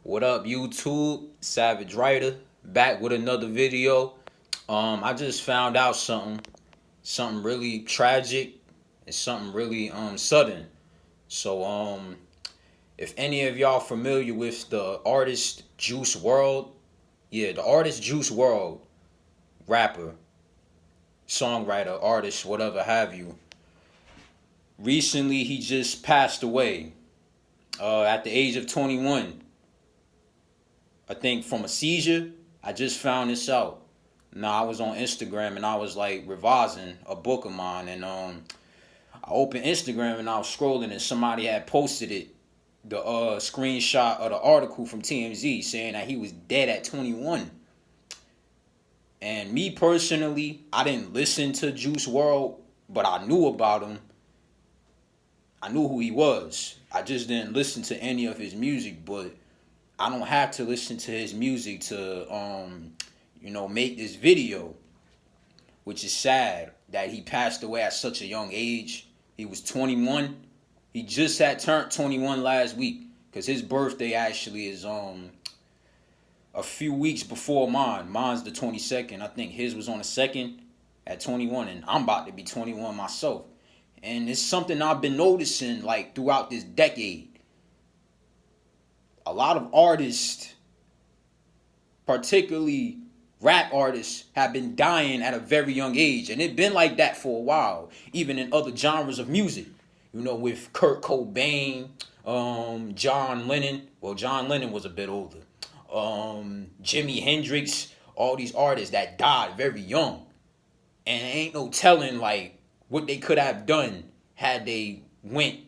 What up, YouTube? Savage Writer back with another video. I just found out something really tragic and something really sudden. So if any of y'all familiar with the artist Juice WRLD, yeah, the artist Juice WRLD, rapper, songwriter, artist, whatever have you. Recently, he just passed away at the age of 21. I think from a seizure. I just found this out. Now I was on Instagram and I was like revising a book of mine, and I opened Instagram and I was scrolling and somebody had posted it, the screenshot of the article from TMZ saying that he was dead at 21. And me personally, I didn't listen to Juice WRLD, but I knew about him. I knew who he was. I just didn't listen to any of his music, but I don't have to listen to his music to make this video, which is sad that he passed away at such a young age. He was 21. He just had turned 21 last week because his birthday actually is a few weeks before mine. Mine's the 22nd. I think his was on the 2nd at 21, and I'm about to be 21 myself. And it's something I've been noticing like throughout this decade. A lot of artists, particularly rap artists, have been dying at a very young age. And it's been like that for a while, even in other genres of music. With Kurt Cobain, John Lennon. Well, John Lennon was a bit older. Jimi Hendrix, all these artists that died very young. And ain't no telling like what they could have done had they went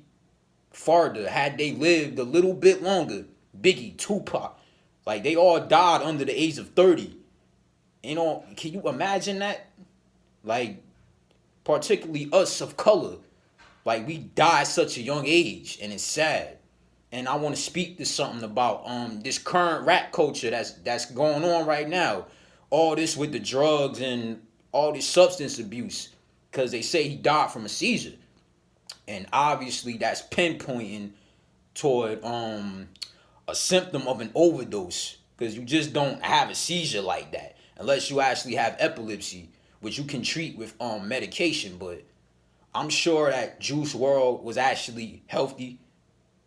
farther, had they lived a little bit longer. Biggie, Tupac, like they all died under the age of 30. Can you imagine that? Like, particularly us of color, like we die at such a young age, and it's sad. And I want to speak to something about this current rap culture that's going on right now. All this with the drugs and all this substance abuse, because they say he died from a seizure, and obviously that's pinpointing toward a symptom of an overdose, because you just don't have a seizure like that unless you actually have epilepsy, which you can treat with medication. But I'm sure that Juice WRLD was actually healthy.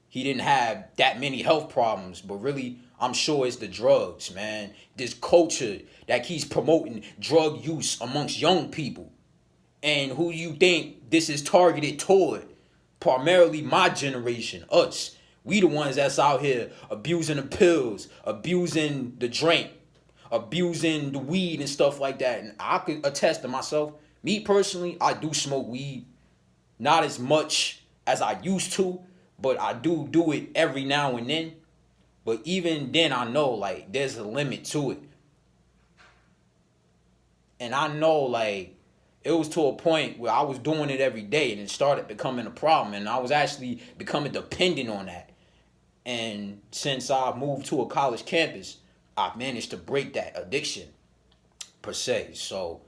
He didn't have that many health problems, but really I'm sure it's the drugs, man. This culture that keeps promoting drug use amongst young people. And who you think this is targeted toward? Primarily my generation, us. We the ones that's out here abusing the pills, abusing the drink, abusing the weed and stuff like that. And I could attest to myself. Me personally, I do smoke weed. Not as much as I used to, but I do it every now and then. But even then, I know like there's a limit to it. And I know like it was to a point where I was doing it every day and it started becoming a problem. And I was actually becoming dependent on that. And since I moved to a college campus, I've managed to break that addiction, per se. So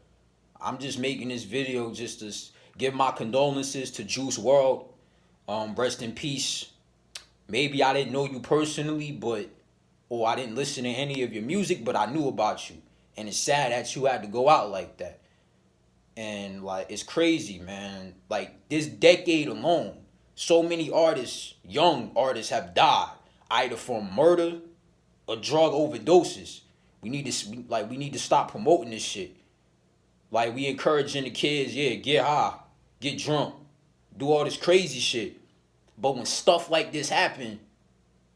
I'm just making this video just to give my condolences to Juice WRLD. Rest in peace. Maybe I didn't know you personally, or I didn't listen to any of your music, but I knew about you. And it's sad that you had to go out like that. And like it's crazy, man. Like this decade alone, so many artists, young artists, have died either from murder or drug overdoses. We need to stop promoting this shit. Like we encouraging the kids, yeah, get high, get drunk, do all this crazy shit. But when stuff like this happen,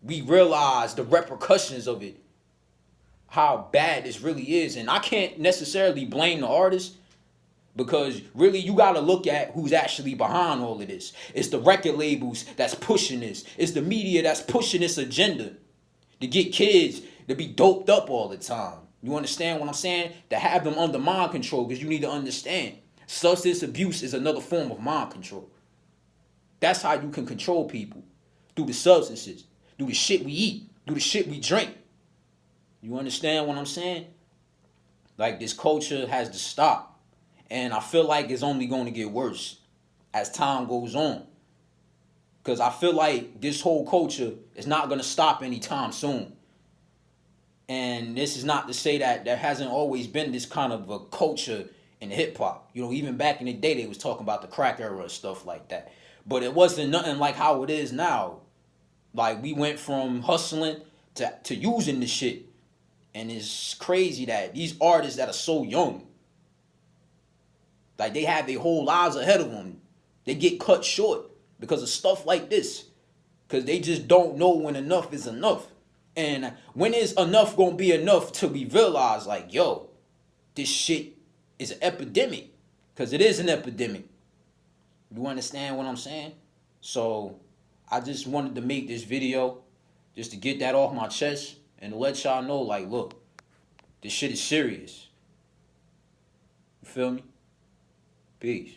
we realize the repercussions of it, how bad this really is. And I can't necessarily blame the artist, because really you gotta look at who's actually behind all of this. It's the record labels that's pushing this. It's the media that's pushing this agenda to get kids to be doped up all the time. You understand what I'm saying? To have them under mind control, because you need to understand substance abuse is another form of mind control. That's how you can control people, through the substances, through the shit we eat, through the shit we drink. You understand what I'm saying? Like this culture has to stop. And I feel like it's only going to get worse as time goes on. Because I feel like this whole culture is not going to stop anytime soon. And this is not to say that there hasn't always been this kind of a culture in hip hop. You know, even back in the day, they was talking about the crack era and stuff like that. But it wasn't nothing like how it is now. Like, we went from hustling to using the shit. And it's crazy that these artists that are so young, like, they have their whole lives ahead of them, they get cut short because of stuff like this. Because they just don't know when enough is enough. And when is enough gonna be enough till we realize, like, yo, this shit is an epidemic. Because it is an epidemic. You understand what I'm saying? So I just wanted to make this video just to get that off my chest and to let y'all know, like, look, this shit is serious. You feel me? Peace.